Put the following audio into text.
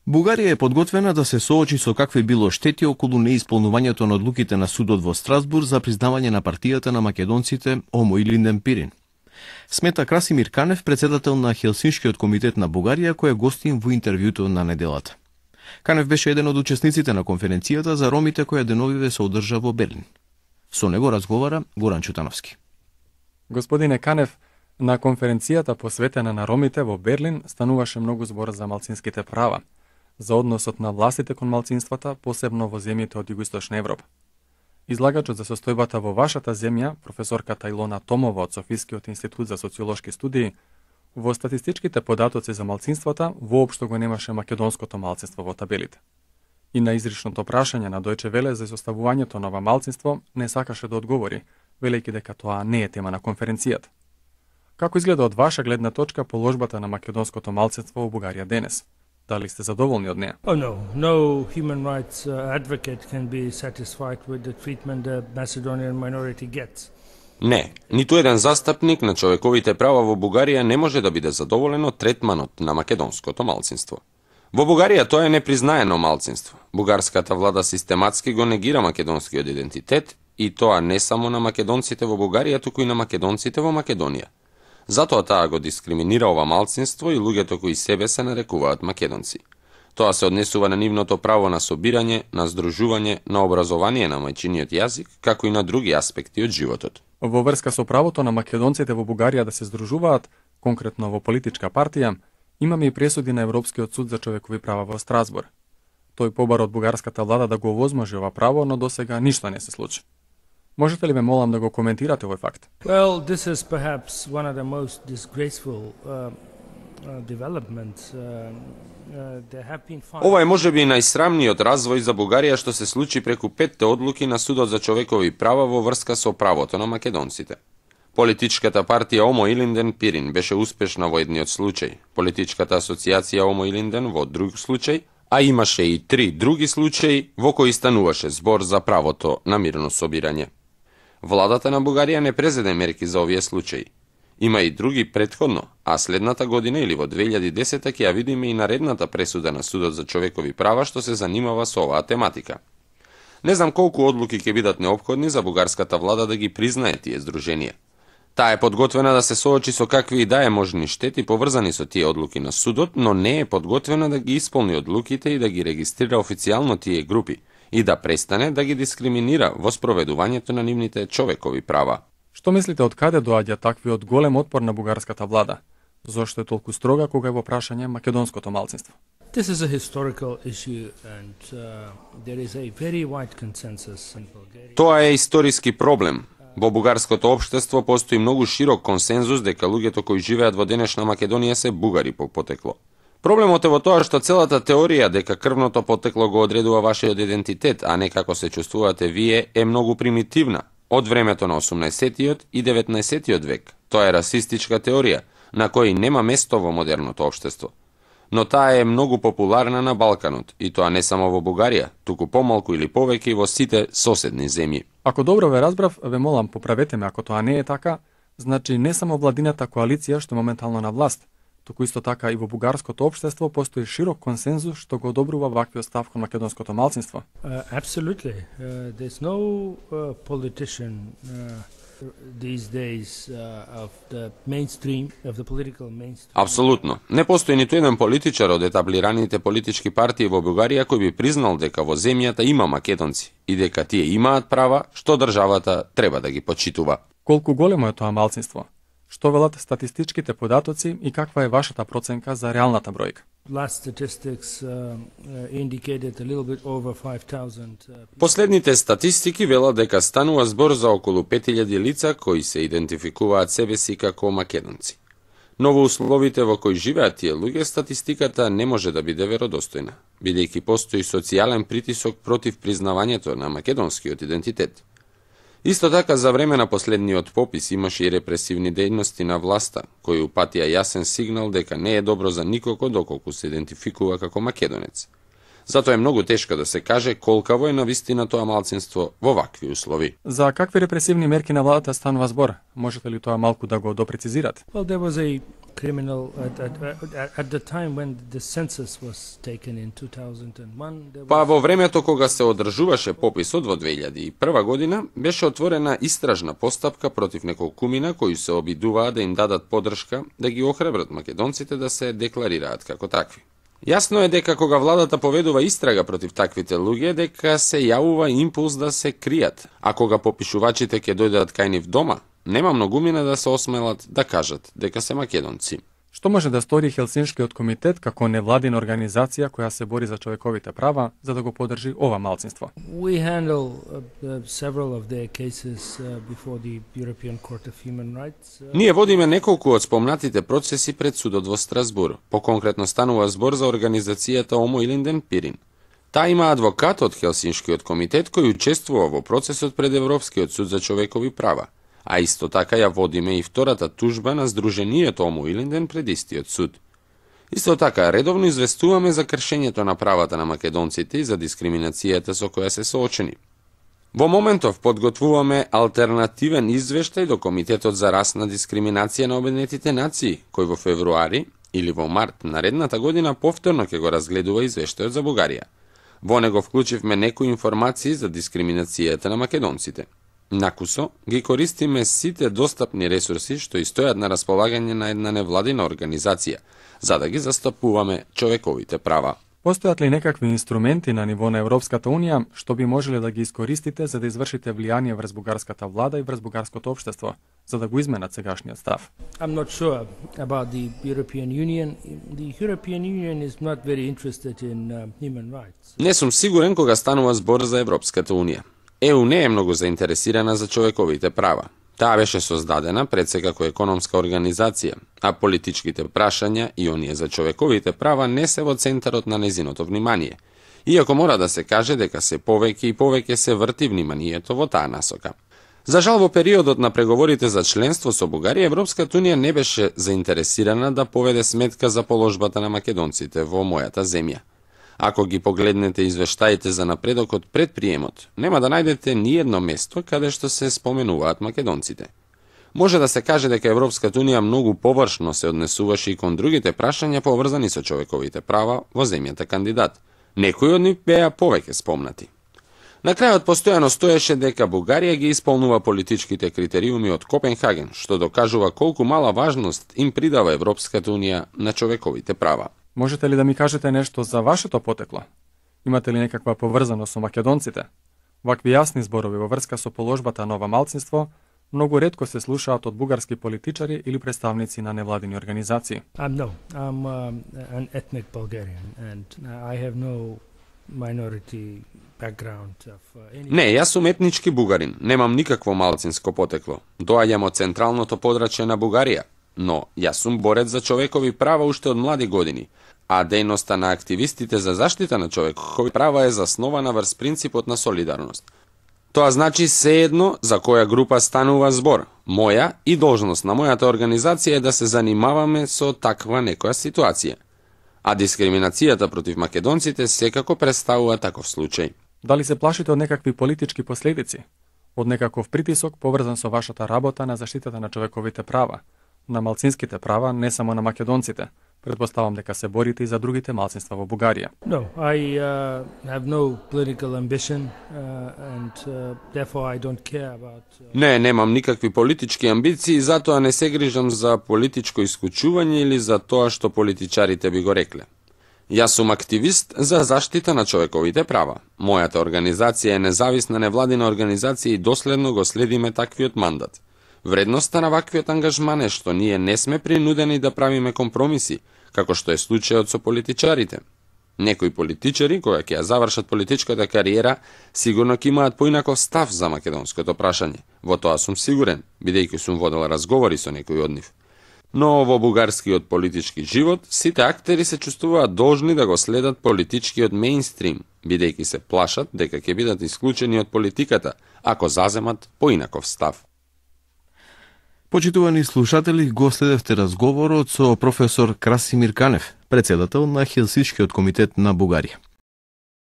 Бугарија е подготвена да се соочи со какви било штети околу неисполнувањето на одлуките на судот во Страсбург за признавање на партијата на македонците Омо Илинден Пирин. Смета Красимир Канев, председател на Хелсиншкиот комитет на Бугарија, кој е гостин во интервјуто на неделата. Канев беше еден од учесниците на конференцијата за ромите која деновиве се одржа во Берлин. Со него разговара Горан Чутановски. Господине Канев, на конференцијата посветена на ромите во Берлин стануваше многу збор за малцинските права, за односот на властите кон малцинствата, посебно во земјите од Југоисточна Европа. Излагачот за состојбата во вашата земја, професорката Илона Томова од Софискиот институт за социолошки студии, во статистичките податоци за малцинствата воопшто го немаше македонското малцинство во табелите. И на изричното прашање на Дојче Веле за составувањето на ова малцинство не сакаше да одговори, велејќи дека тоа не е тема на конференцијата. Како изгледа од ваша гледна точка положбата на македонското малцинство во Бугарија денес? Дали сте задоволни од неа? No human rights advocate can be satisfied with the treatment the Macedonian minority gets. Не, ниту еден застапник на човековите права во Бугарија не може да биде задоволен од третманот на македонското малцинство. Во Бугарија тоа е непризнаено малцинство. Бугарската влада систематски го негира македонскиот идентитет и тоа не само на македонците во Бугарија, туку и на македонците во Македонија. Затоа таа го дискриминира ова малцинство и луѓето кои себе се нарекуваат македонци. Тоа се однесува на нивното право на собирање, на здружување, на образование на мајчиниот јазик, како и на други аспекти од животот. Во врска со правото на македонците во Бугарија да се здружуваат, конкретно во политичка партија, имаме и пресуди на Европскиот суд за човекови права во Страсбург. Тој побара од бугарската влада да го овозможи ова право, но досега ништо не се случи. Можете ли ме молам да го коментирате овој факт? Well, this is perhaps one of the most disgraceful developments. Ова е можеби најсрамниот развој за Бугарија што се случи преку 5 одлуки на Судот за човекови права во врска со правото на македонците. Политичката партија Омо Илинден Пирин беше успешна во едниот случај, политичката асоциација Омо Илинден во друг случај, а имаше и 3 други случаи во кои стануваше збор за правото на мирно собирање. Владата на Бугарија не презеде мерки за овие случаи. Има и други претходно, а следната година или во 2010 ќе ја видиме и наредната пресуда на Судот за човекови права што се занимава со оваа тематика. Не знам колку одлуки ќе бидат неопходни за бугарската влада да ги признае тие здруженија. Таа е подготвена да се соочи со какви и да е можни штети поврзани со тие одлуки на судот, но не е подготвена да ги исполни одлуките и да ги регистрира официјално тие групи и да престане да ги дискриминира во спроведувањето на нивните човекови права. Што мислите од каде доаѓа таквиот голем отпор на бугарската влада? Зошто е толку строга кога е во прашање македонското малцинство? This is a historical issue and there is a very wide consensus in Bulgaria. Тоа е историски проблем. Во бугарското општество постои многу широк консензус дека луѓето кои живеат во денешна Македонија се бугари по потекло. Проблемот е во тоа што целата теорија дека крвното потекло го одредува вашиот идентитет, а не како се чувствувате вие, е многу примитивна од времето на 18-тиот и 19-тиот век. Тоа е расистичка теорија, на кој нема место во модерното општество. Но таа е многу популарна на Балканот, и тоа не само во Бугарија, туку помалку или повеќе во сите соседни земји. Ако добро ве разбрав, ве молам поправете ме ако тоа не е така, значи не само владината коалиција што е моментално на власт, туку исто така и во бугарското општество постои широк консензус што го одобрува ваквиот став кон македонското малцинство. Absolutely. There's no politician these days of the mainstream of the political mainstream. Апсолутно. Не постои ниту еден политичар од етаблираните политички партии во Бугарија кој би признал дека во земјата има македонци и дека тие имаат права што државата треба да ги почитува. Колку големо е тоа малцинство? Што велат статистичките податоци и каква е вашата проценка за реалната бројка? Last statistics indicated a little bit over 5,000. Последните статистики велат дека станува збор за околу 5000 лица кои се идентификуваат себе си како македонци. Но во условите во кои живеат тие луѓе, статистиката не може да биде веродостојна, бидејќи постои социјален притисок против признавањето на македонскиот идентитет. Исто така, за време на последниот попис имаше и репресивни дејности на власта, кои упатија јасен сигнал дека не е добро за никого доколку се идентификува како македонец. Затоа е многу тешко да се каже колкаво е навистина тоа малцинство во вакви услови. За какви репресивни мерки на владата станува збор? Можете ли тоа малку да го допрецизирате? Well, there was a criminal at the time when the census was taken in 2001. Па во времето кога се одржуваше пописот во 2001 година, беше отворена истражна постапка против неколкумина кои се обидуваа да им дадат поддршка да ги охрабрат македонците да се декларираат како такви. Јасно е дека кога владата поведува истрага против таквите луѓе, дека се јавува импулс да се кријат, а кога попишувачите ќе дојдат кај нив дома, нема многумина да се осмелат да кажат дека се македонци. Што може да стори Хелсиншкиот комитет како невладина организација која се бори за човековите права за да го поддржи ова малцинство? We handle several of their cases before the European Court of Human Rights. Ние водиме неколку од спомнатите процеси пред судот во Страсбур. Поконкретно станува збор за организацијата Омо Илинден Пирин. Таа има адвокат од Хелсиншкиот комитет кој учествува во процесот пред Европскиот суд за човекови права. А исто така ја водиме и втората тужба на Сдруженијето Омо Илинден пред истиот суд. Исто така, редовно известуваме за кршењето на правата на македонците и за дискриминацијата со која се соочени. Во моментов подготвуваме алтернативен извештај до Комитетот за расна дискриминација на Обединетите нации, кој во февруари или во март наредната година повторно ќе го разгледува извештајот за Бугарија. Во него вклучивме некои информации за дискриминацијата на македонците. Накусо, ги користиме сите достапни ресурси што и стојат на располагање на една невладина организација, за да ги застапуваме човековите права. Постојат ли некакви инструменти на ниво на Европската Унија што би можеле да ги искористите за да извршите влијание врз бугарската влада и врз бугарското општество, за да го изменат сегашниот став? I'm not sure about the European Union. The European Union is not very interested in human rights. Не сум сигурен кога станува збор за Европската Унија. ЕУ не е многу заинтересирана за човековите права. Таа беше создадена пред се како економска организација, а политичките прашања и оние за човековите права не се во центарот на незиното внимание. Иако мора да се каже дека се повеќе и повеќе се врти вниманието во таа насока. За жал, во периодот на преговорите за членство со Бугарија, Европската Унија не беше заинтересирана да поведе сметка за положбата на македонците во мојата земја. Ако ги погледнете извештаите за напредокот пред приемот, нема да најдете ни едно место каде што се споменуваат македонците. Може да се каже дека Европската Унија многу површно се однесуваше и кон другите прашања поврзани со човековите права во земјата кандидат. Некои од нив беа повеќе спомнати. На крајот постојано стоеше дека Бугарија ги исполнува политичките критериуми од Копенхаген, што докажува колку мала важност им придава Европската Унија на човековите права. Можете ли да ми кажете нешто за вашето потекло? Имате ли некаква поврзаност со македонците? Вакви јасни зборови во врска со положбата на ова малцинство многу ретко се слушаат од бугарски политичари или представници на невладини организации. I'm an ethnic Bulgarian and I have no minority background of any... Не, јас сум етнички бугарин, немам никакво малцинско потекло. Доаѓам од централното подрачје на Бугарија, но јас сум борец за човекови права уште од млади години, а дејноста на активистите за заштита на човекови права е заснована врз принципот на солидарност. Тоа значи сеедно за која група станува збор. Моја и должност на мојата организација е да се занимаваме со таква некоја ситуација. А дискриминацијата против македонците секако представува таков случај. Дали се плашите од некакви политички последици? Од некаков притисок поврзан со вашата работа на заштитата на човековите права, на малцинските права, не само на македонците? Предпоставам дека се борите и за другите малцинства во Бугарија. No, I have no political ambition and therefore I don't care about... Не, немам никакви политички амбиции, затоа не се грижам за политичко исклучување или за тоа што политичарите би го рекле. Јас сум активист за заштита на човековите права. Мојата организација е независна невладина организација и доследно го следиме таквиот мандат. Вредноста на ваквиот ангажман е што ние не сме принудени да правиме компромиси, како што е случајот со политичарите. Некои политичари, кога ќе ја завршат политичката кариера, сигурно ќе имаат поинаков став за македонското прашање. Во тоа сум сигурен, бидејќи сум водел разговори со некои од нив. Но во бугарскиот политички живот, сите актери се чувствуваат должни да го следат политичкиот мејнстрим, бидејќи се плашат дека ќе бидат исклучени од политиката, ако заземат поинаков став. Почитувани слушатели, го следевте разговорот со професор Красимир Канев, председател на Хелсиншкиот комитет на Бугарија.